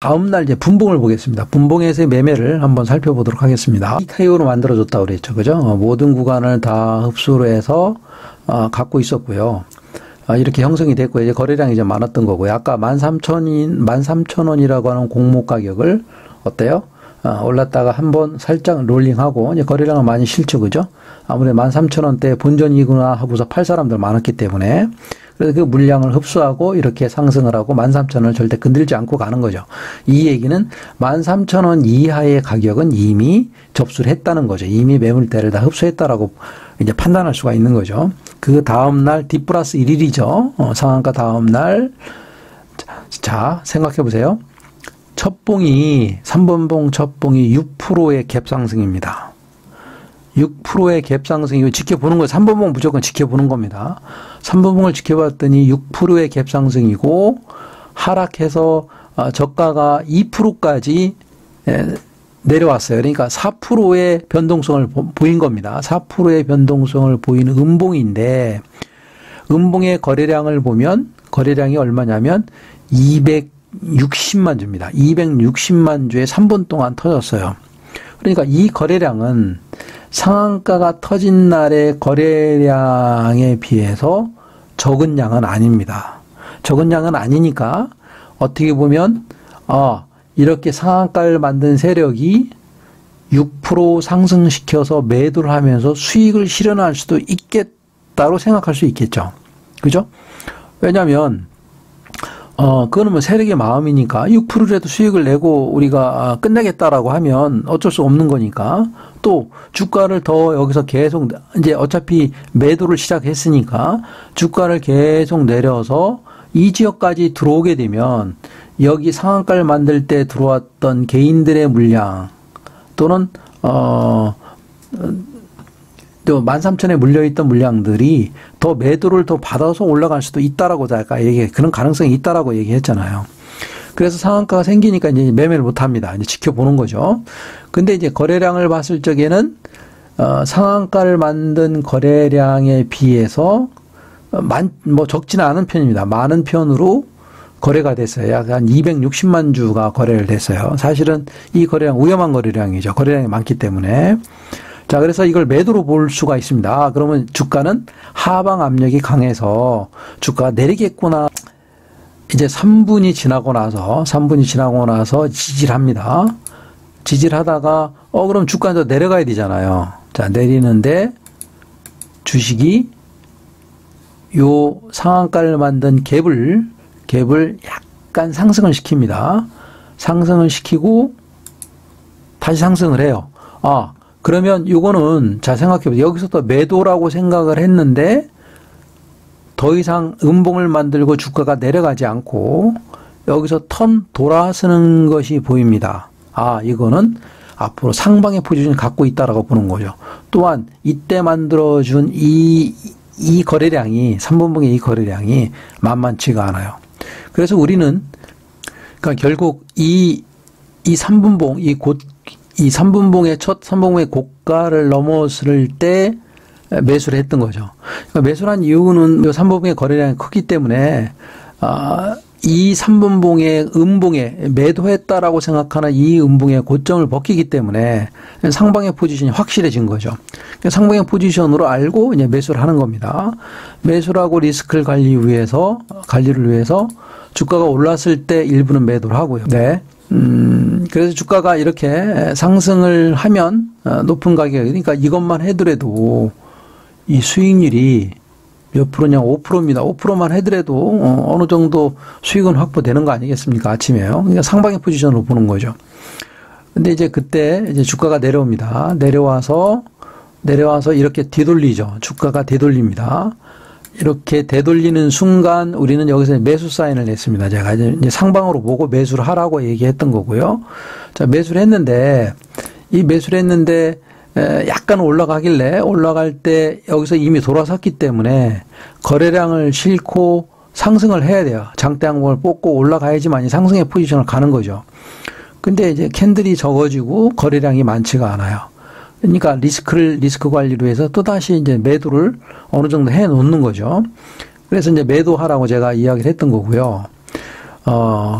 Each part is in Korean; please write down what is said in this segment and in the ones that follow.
다음날 이제 분봉을 보겠습니다. 분봉에서의 매매를 한번 살펴보도록 하겠습니다. EKO로 만들어줬다고 그랬죠. 그죠? 모든 구간을 다 흡수를 해서, 갖고 있었고요. 이렇게 형성이 됐고, 이제 거래량이 이제 많았던 거고요. 아까 13,000원이라고 하는 공모 가격을, 어때요? 올랐다가 한번 살짝 롤링하고, 이제 거래량은 많이 실죠. 그죠? 아무래도 13,000원대 본전이구나 하고서 팔 사람들 많았기 때문에, 그래서 그 물량을 흡수하고 이렇게 상승을 하고 13,000원을 절대 건들지 않고 가는 거죠. 이 얘기는 13,000원 이하의 가격은 이미 접수를 했다는 거죠. 이미 매물대를 다 흡수했다라고 이제 판단할 수가 있는 거죠. 그 다음날 D 플러스 1일이죠. 상한가 다음날. 자, 생각해 보세요. 첫 봉이, 3번봉 첫 봉이 6%의 갭 상승입니다. 6%의 갭 상승이고 지켜보는 거예요. 3번봉 무조건 지켜보는 겁니다. 3번봉을 지켜봤더니 6%의 갭 상승이고 하락해서 저가가 2%까지 내려왔어요. 그러니까 4%의 변동성을 보인 겁니다. 4%의 변동성을 보이는 음봉인데 음봉의 거래량을 보면 거래량이 얼마냐면 260만 주입니다. 260만 주에 3분 동안 터졌어요. 그러니까 이 거래량은 상한가가 터진 날의 거래량에 비해서 적은 양은 아닙니다. 적은 양은 아니니까 어떻게 보면 이렇게 상한가를 만든 세력이 6% 상승시켜서 매도를 하면서 수익을 실현할 수도 있겠다고 생각할 수 있겠죠. 그죠? 왜냐하면 그거는 뭐 세력의 마음이니까 6%라도 수익을 내고 우리가 끝내겠다라고 하면 어쩔 수 없는 거니까 또 주가를 더 여기서 계속 이제 어차피 매도를 시작했으니까 주가를 계속 내려서 이 지역까지 들어오게 되면 여기 상한가를 만들 때 들어왔던 개인들의 물량 또는 또 13,000에 물려있던 물량들이 더 매도를 더 받아서 올라갈 수도 있다라고 아까 그런 가능성이 있다라고 얘기했잖아요. 그래서 상한가가 생기니까 이제 매매를 못 합니다. 이제 지켜보는 거죠. 근데 이제 거래량을 봤을 적에는, 상한가를 만든 거래량에 비해서, 적지는 않은 편입니다. 많은 편으로 거래가 됐어요. 약 한 260만 주가 거래를 됐어요. 사실은 이 거래량 위험한 거래량이죠. 거래량이 많기 때문에. 자, 그래서 이걸 매도로 볼 수가 있습니다. 그러면 주가는 하방 압력이 강해서 주가가 내리겠구나. 이제 3분이 지나고 나서 지질합니다. 지질하다가, 그럼 주가는 더 내려가야 되잖아요. 자, 내리는데 주식이 요 상한가를 만든 갭을 약간 상승을 시킵니다. 상승을 시키고 다시 상승을 해요. 그러면 요거는 자 생각해보세요. 여기서부터 매도라고 생각을 했는데 더 이상 음봉을 만들고 주가가 내려가지 않고 여기서 턴 돌아서는 것이 보입니다. 이거는 앞으로 상방의 포지션을 갖고 있다라고 보는 거죠. 또한 이때 만들어준 이 거래량이 3번봉의 이 거래량이 만만치가 않아요. 그래서 우리는 그러니까 결국 이 3분봉 이 3분봉의 첫 3분봉의 고가를 넘었을 때 매수를 했던 거죠. 그러니까 매수를 한 이유는 이 3분봉의 거래량이 크기 때문에 이 3분봉의 음봉에 매도했다라고 생각하는 이 음봉의 고점을 벗기기 때문에 상방의 포지션이 확실해진 거죠. 상방의 포지션으로 알고 이제 매수를 하는 겁니다. 매수를 하고 리스크를 관리를 위해서 주가가 올랐을 때 일부는 매도를 하고요. 네. 그래서 주가가 이렇게 상승을 하면 높은 가격, 그러니까 이것만 해더라도 이 수익률이 몇 프로냐? 5%입니다. 5%만 해더라도 어느 정도 수익은 확보되는 거 아니겠습니까? 아침에요. 그러니까 상방의 포지션으로 보는 거죠. 근데 이제 그때 이제 주가가 내려옵니다. 내려와서 이렇게 되돌리죠. 주가가 되돌립니다. 이렇게 되돌리는 순간 우리는 여기서 매수 사인을 냈습니다. 제가 이제 상방으로 보고 매수를 하라고 얘기했던 거고요. 자, 매수를 했는데 약간 올라갈 때 여기서 이미 돌아섰기 때문에 거래량을 싣고 상승을 해야 돼요. 장대 항목을 뽑고 올라가야지만 이 상승의 포지션을 가는 거죠. 근데 이제 캔들이 적어지고 거래량이 많지가 않아요. 그러니까 리스크 관리로 해서 또다시 이제 매도를 어느 정도 해 놓는 거죠. 그래서 이제 매도하라고 제가 이야기를 했던 거고요.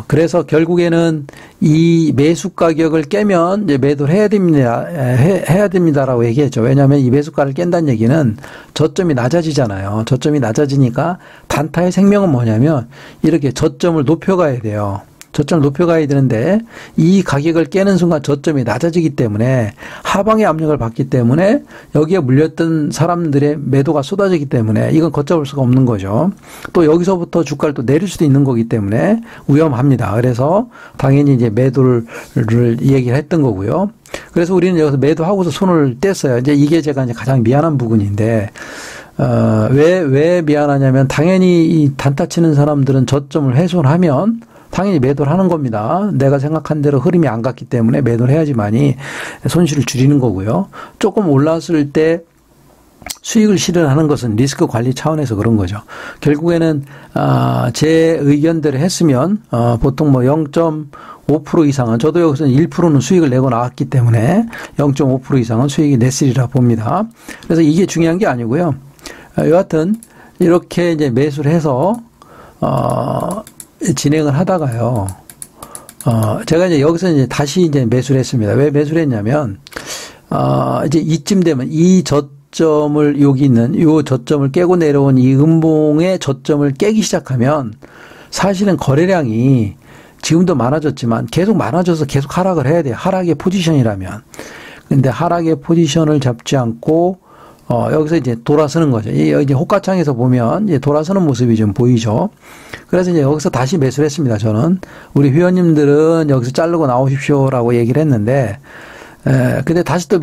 그래서 결국에는 이 매수 가격을 깨면 이제 매도를 해야 됩니다. 해야 됩니다라고 얘기했죠. 왜냐하면 이 매수가를 깬다는 얘기는 저점이 낮아지잖아요. 저점이 낮아지니까 단타의 생명은 뭐냐면 이렇게 저점을 높여가야 돼요. 저점을 높여가야 되는데 이 가격을 깨는 순간 저점이 낮아지기 때문에 하방의 압력을 받기 때문에 여기에 물렸던 사람들의 매도가 쏟아지기 때문에 이건 걷잡을 수가 없는 거죠. 또 여기서부터 주가를 또 내릴 수도 있는 거기 때문에 위험합니다. 그래서 당연히 이제 매도를 얘기를 했던 거고요. 그래서 우리는 여기서 매도하고서 손을 뗐어요. 이제 이게 제가 이제 가장 미안한 부분인데 왜 미안하냐면 당연히 이 단타 치는 사람들은 저점을 훼손하면 당연히 매도를 하는 겁니다. 내가 생각한 대로 흐름이 안 갔기 때문에 매도를 해야지만이 손실을 줄이는 거고요. 조금 올랐을 때 수익을 실현하는 것은 리스크 관리 차원에서 그런 거죠. 결국에는 제 의견대로 했으면 보통 뭐 0.5% 이상은 저도 여기서는 1%는 수익을 내고 나왔기 때문에 0.5% 이상은 수익이 냈으리라 봅니다. 그래서 이게 중요한 게 아니고요. 여하튼 이렇게 이제 매수를 해서 진행을 하다가요. 제가 이제 여기서 이제 다시 이제 매수를 했습니다. 왜 매수를 했냐면, 이제 이쯤 되면 이 저점을, 여기 있는 요 저점을 깨고 내려온 이 음봉의 저점을 깨기 시작하면 사실은 거래량이 지금도 많아졌지만 계속 많아져서 계속 하락을 해야 돼요. 하락의 포지션이라면. 근데 하락의 포지션을 잡지 않고 여기서 이제 돌아서는 거죠. 이제 호가창에서 보면 이제 돌아서는 모습이 좀 보이죠. 그래서 이제 여기서 다시 매수를 했습니다. 저는 우리 회원님들은 여기서 자르고 나오십시오라고 얘기를 했는데, 근데 다시 또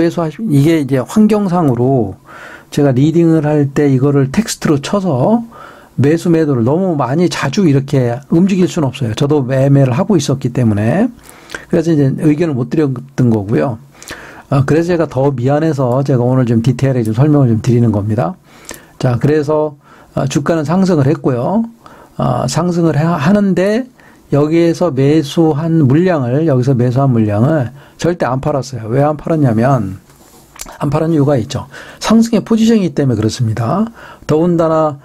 이게 이제 환경상으로 제가 리딩을 할 때 이거를 텍스트로 쳐서 매도를 너무 많이 자주 이렇게 움직일 수는 없어요. 저도 매매를 하고 있었기 때문에. 그래서 이제 의견을 못 드렸던 거고요. 그래서 제가 더 미안해서 제가 오늘 좀 디테일하게 좀 설명을 좀 드리는 겁니다. 자, 그래서 주가는 상승을 했고요. 상승을 하는데 여기서 매수한 물량을 절대 안 팔았어요. 왜 안 팔았냐면 안 팔은 이유가 있죠. 상승의 포지션이기 때문에 그렇습니다. 더군다나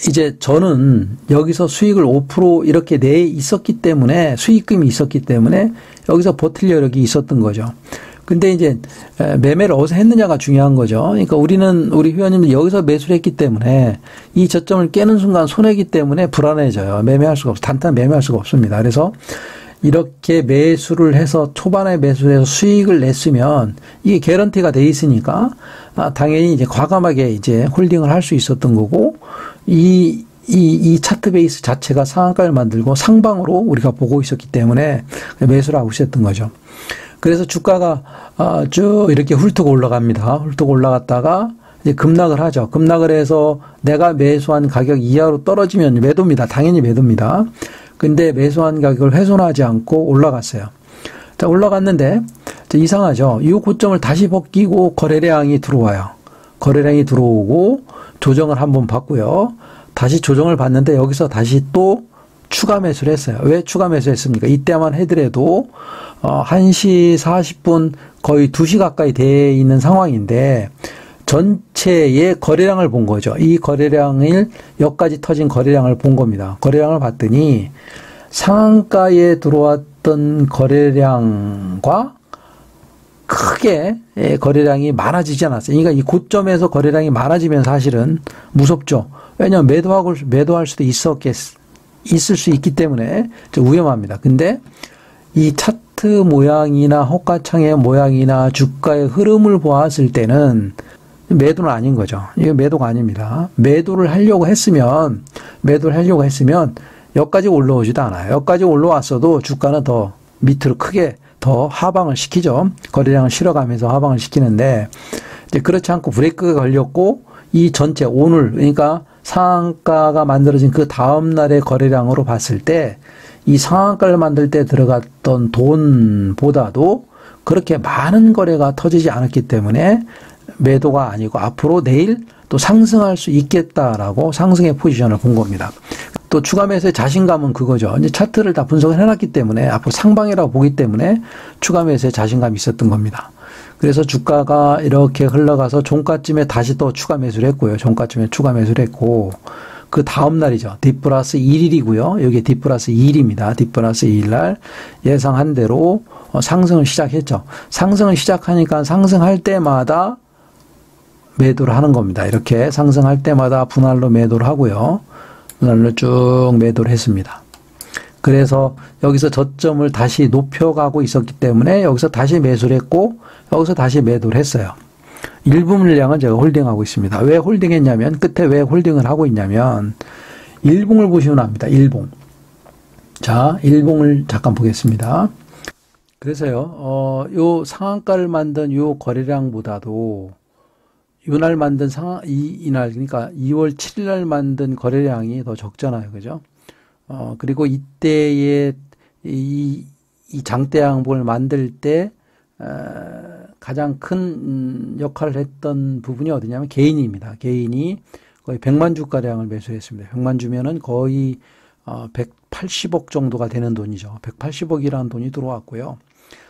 이제 저는 여기서 수익을 5% 이렇게 내 있었기 때문에 수익금이 있었기 때문에 여기서 버틸 여력이 있었던 거죠. 근데 이제 매매를 어디서 했느냐가 중요한 거죠. 그러니까 우리 회원님들 여기서 매수를 했기 때문에 이 저점을 깨는 순간 손해기 때문에 불안해져요. 단단 매매할 수가 없습니다. 그래서 이렇게 매수를 해서 초반에 매수를 해서 수익을 냈으면 이게 개런티가 돼 있으니까 당연히 이제 과감하게 이제 홀딩을 할 수 있었던 거고 이 차트 베이스 자체가 상한가를 만들고 상방으로 우리가 보고 있었기 때문에 매수를 하고 있었던 거죠. 그래서 주가가 쭉 이렇게 훑고 올라갑니다. 훑고 올라갔다가 이제 급락을 하죠. 급락을 해서 내가 매수한 가격 이하로 떨어지면 매도입니다. 당연히 매도입니다. 근데 매수한 가격을 훼손하지 않고 올라갔어요. 자, 올라갔는데 이상하죠. 이 고점을 다시 벗기고 거래량이 들어와요. 거래량이 들어오고 조정을 한번 받고요. 다시 조정을 받는데 여기서 다시 또 추가 매수를 했어요. 왜 추가 매수했습니까? 이때만 해더라도 1시 40분 거의 2시 가까이 돼 있는 상황인데 전체의 거래량을 본 거죠. 이 거래량을 여기까지 터진 거래량을 본 겁니다. 거래량을 봤더니 상한가에 들어왔던 거래량과 크게 거래량이 많아지지 않았어요. 그러니까 이 고점에서 거래량이 많아지면 사실은 무섭죠. 왜냐하면 매도할 수도 있을 수 있기 때문에 좀 위험합니다. 근데 이 차트 모양이나 호가창의 모양이나 주가의 흐름을 보았을 때는 매도는 아닌 거죠. 이게 매도가 아닙니다. 매도를 하려고 했으면 여기까지 올라오지도 않아요. 여기까지 올라왔어도 주가는 더 밑으로 크게 더 하방을 시키죠. 거래량을 실어가면서 하방을 시키는데 이제 그렇지 않고 브레이크가 걸렸고 이 전체 오늘 그러니까 상한가가 만들어진 그 다음 날의 거래량으로 봤을 때 이 상한가를 만들 때 들어갔던 돈보다도 그렇게 많은 거래가 터지지 않았기 때문에 매도가 아니고 앞으로 내일 또 상승할 수 있겠다라고 상승의 포지션을 본 겁니다. 또 추가 매수의 자신감은 그거죠. 이제 차트를 다 분석을 해놨기 때문에 앞으로 상방이라고 보기 때문에 추가 매수의 자신감이 있었던 겁니다. 그래서 주가가 이렇게 흘러가서 종가쯤에 다시 또 추가 매수를 했고요. 종가쯤에 추가 매수를 했고 그 다음 날이죠. D 플러스 1일이고요. 여기 D 플러스 2일입니다. D 플러스 2일 날 예상한 대로 상승을 시작했죠. 상승을 시작하니까 상승할 때마다 매도를 하는 겁니다. 이렇게 상승할 때마다 분할로 매도를 하고요. 분할로 쭉 매도를 했습니다. 그래서 여기서 저점을 다시 높여가고 있었기 때문에 여기서 다시 매수를 했고 여기서 다시 매도를 했어요. 일부 물량은 제가 홀딩하고 있습니다. 왜 홀딩했냐면 끝에 왜 홀딩을 하고 있냐면 일봉을 보시면 압니다. 일봉. 자, 일봉을 잠깐 보겠습니다. 그래서요. 요 상한가를 만든 요 거래량보다도 이날 만든 이날 그러니까 2월 7일 날 만든 거래량이 더 적잖아요. 그죠? 그리고 이때의 이 장대 양봉을 만들 때 가장 큰 역할을 했던 부분이 어디냐면 개인입니다. 개인이 거의 100만 주가량을 매수했습니다. 100만 주면은 거의 180억 정도가 되는 돈이죠. 180억이라는 돈이 들어왔고요.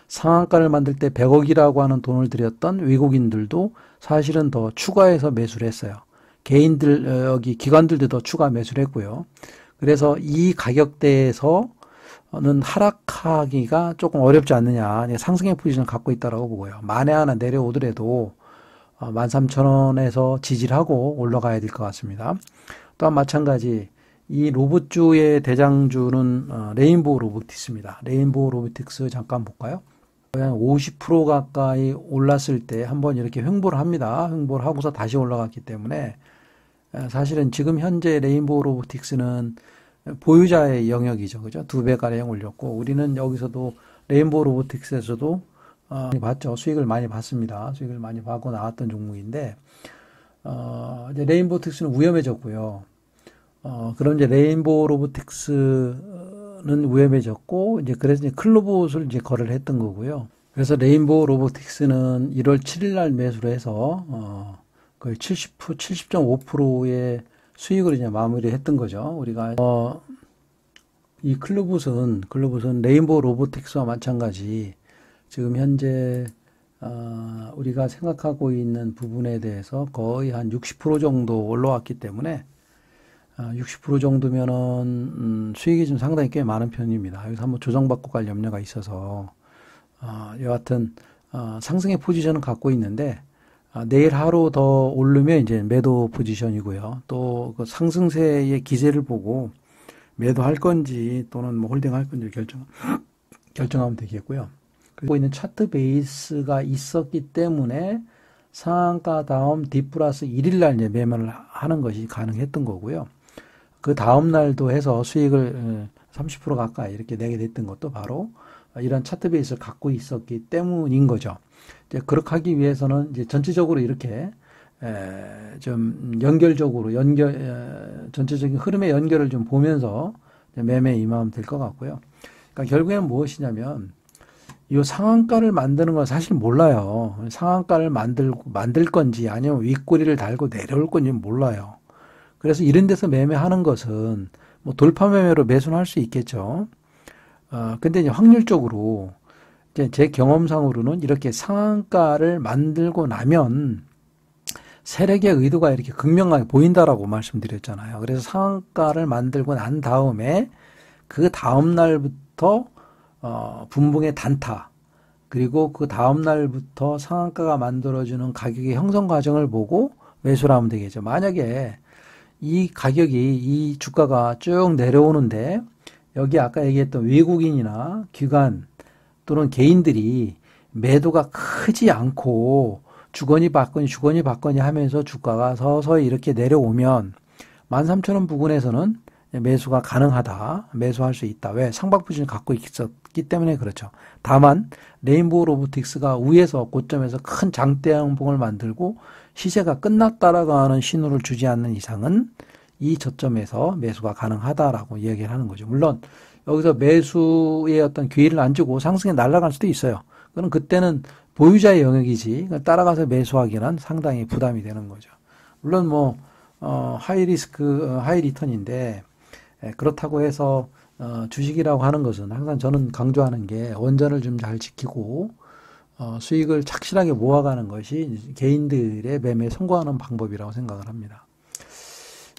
상한가를 만들 때 100억이라고 하는 돈을 들였던 외국인들도 사실은 더 추가해서 매수를 했어요. 개인들, 여기 기관들도 더 추가 매수를 했고요. 그래서 이 가격대에서는 하락하기가 조금 어렵지 않느냐. 상승의 포지션을 갖고 있다고 보고요. 만에 하나 내려오더라도 13,000원에서 지지하고 올라가야 될 것 같습니다. 또한 마찬가지 이 로봇주의 대장주는 레인보우 로보틱스입니다. 레인보우 로보틱스 잠깐 볼까요? 한 50% 가까이 올랐을 때 한번 이렇게 횡보를 합니다. 횡보를 하고서 다시 올라갔기 때문에 사실은 지금 현재 레인보우 로보틱스는 보유자의 영역이죠. 그죠? 2배가량 올렸고 우리는 여기서도 레인보우 로보틱스에서도 많이 봤죠. 수익을 많이 봤습니다. 수익을 많이 받고 나왔던 종목인데 이제 레인보우 틱스는 위험해졌고요. 그럼 이제 레인보우 로보틱스는 위험해졌고, 이제 그래서 이제 클로봇을 이제 거래를 했던 거고요. 그래서 레인보우 로보틱스는 1월 7일 날 매수를 해서, 거의 70.5%의 수익을 이제 마무리했던 거죠. 우리가, 이 클로봇은 레인보우 로보틱스와 마찬가지, 지금 현재, 우리가 생각하고 있는 부분에 대해서 거의 한 60% 정도 올라왔기 때문에, 60% 정도면은 수익이 좀 상당히 꽤 많은 편입니다. 여기서 한번 조정받고 갈 염려가 있어서 여하튼 상승의 포지션은 갖고 있는데 내일 하루 더 오르면 이제 매도 포지션이고요. 또 그 상승세의 기세를 보고 매도할 건지 또는 뭐 홀딩할 건지 결정하면 되겠고요. 그리고 있는 차트 베이스가 있었기 때문에 상한가 다음 D 플러스 1일 날 이제 매매를 하는 것이 가능했던 거고요. 그 다음 날도 해서 수익을 30% 가까이 이렇게 내게 됐던 것도 바로 이런 차트 베이스를 갖고 있었기 때문인 거죠. 이제 그렇게 하기 위해서는 이제 전체적으로 이렇게 좀 전체적인 흐름의 연결을 좀 보면서 매매에 임하면 될 것 같고요. 그러니까 결국에는 무엇이냐면 이 상한가를 만드는 건 사실 몰라요. 상한가를 만들 건지 아니면 윗꼬리를 달고 내려올 건지 몰라요. 그래서 이런 데서 매매하는 것은 뭐 돌파 매매로 매수는 할 수 있겠죠. 근데 이제 확률적으로 이제 제 경험상으로는 이렇게 상한가를 만들고 나면 세력의 의도가 이렇게 극명하게 보인다라고 말씀드렸잖아요. 그래서 상한가를 만들고 난 다음에 그 다음 날부터 분봉의 단타 그리고 그 다음 날부터 상한가가 만들어주는 가격의 형성 과정을 보고 매수를 하면 되겠죠. 만약에 이 가격이 이 주가가 쭉 내려오는데 여기 아까 얘기했던 외국인이나 기관 또는 개인들이 매도가 크지 않고 주거니 받거니 하면서 주가가 서서히 이렇게 내려오면 13,000원 부근에서는 매수가 가능하다. 매수할 수 있다. 왜? 상박 부진을 갖고 있었기 때문에 그렇죠. 다만 레인보우 로보틱스가 위에서 고점에서 큰 장대 양봉을 만들고 시세가 끝났다라고 하는 신호를 주지 않는 이상은 이 저점에서 매수가 가능하다라고 이야기를 하는 거죠. 물론 여기서 매수의 어떤 기회를 안 주고 상승에 날아갈 수도 있어요. 그럼 그때는 보유자의 영역이지 따라가서 매수하기는 상당히 부담이 되는 거죠. 물론 뭐 하이 리스크 하이 리턴인데 그렇다고 해서 주식이라고 하는 것은 항상 저는 강조하는 게 원전을 좀 잘 지키고 수익을 착실하게 모아가는 것이 개인들의 매매에 성공하는 방법이라고 생각을 합니다.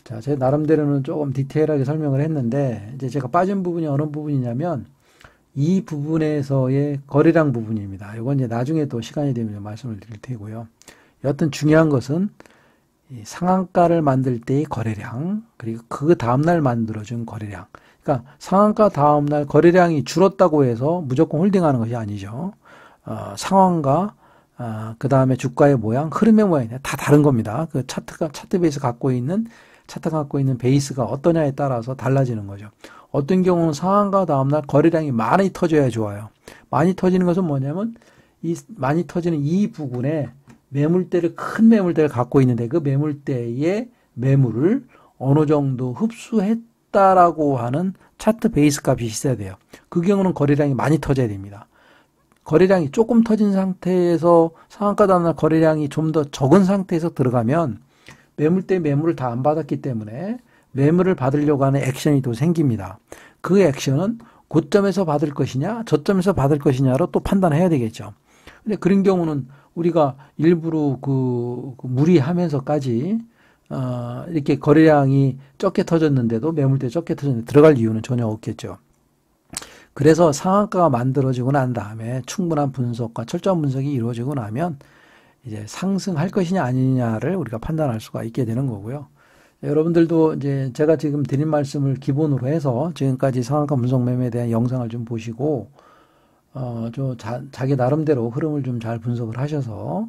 자, 제 나름대로는 조금 디테일하게 설명을 했는데, 이제 제가 빠진 부분이 어느 부분이냐면, 이 부분에서의 거래량 부분입니다. 이건 이제 나중에 또 시간이 되면 말씀을 드릴 테고요. 여하튼 중요한 것은 이 상한가를 만들 때의 거래량, 그리고 그 다음날 만들어준 거래량. 그러니까 상한가 다음날 거래량이 줄었다고 해서 무조건 홀딩하는 것이 아니죠. 상황과 그 다음에 주가의 모양, 흐름의 모양이 다 다른 겁니다. 그 차트 베이스 갖고 있는 베이스가 어떠냐에 따라서 달라지는 거죠. 어떤 경우는 상한가 다음날 거래량이 많이 터져야 좋아요. 많이 터지는 것은 뭐냐면 이 많이 터지는 이 부분에 큰 매물대를 갖고 있는데 그 매물대의 매물을 어느 정도 흡수했다라고 하는 차트 베이스 값이 있어야 돼요. 그 경우는 거래량이 많이 터져야 됩니다. 거래량이 조금 터진 상태에서 상한가 다음날 거래량이 좀 더 적은 상태에서 들어가면 매물대 매물을 다 안 받았기 때문에 매물을 받으려고 하는 액션이 또 생깁니다. 그 액션은 고점에서 받을 것이냐 저점에서 받을 것이냐로 또 판단해야 되겠죠. 근데 그런 경우는 우리가 일부러 그 무리하면서까지 이렇게 거래량이 적게 터졌는데도 매물대 적게 터졌는데 들어갈 이유는 전혀 없겠죠. 그래서 상한가가 만들어지고 난 다음에 충분한 분석과 철저한 분석이 이루어지고 나면 이제 상승할 것이냐 아니냐를 우리가 판단할 수가 있게 되는 거고요. 여러분들도 이제 제가 지금 드린 말씀을 기본으로 해서 지금까지 상한가 분석 매매에 대한 영상을 좀 보시고 자기 나름대로 흐름을 좀 잘 분석을 하셔서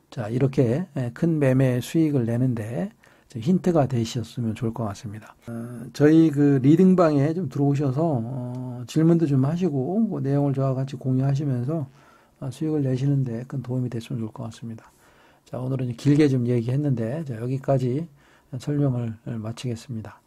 자 이렇게 큰 매매 수익을 내는데 힌트가 되셨으면 좋을 것 같습니다. 저희 그 리딩방에 좀 들어오셔서 질문도 좀 하시고 그 내용을 저와 같이 공유하시면서 수익을 내시는데 큰 도움이 됐으면 좋을 것 같습니다. 자, 오늘은 길게 좀 얘기했는데 자, 여기까지 설명을 마치겠습니다.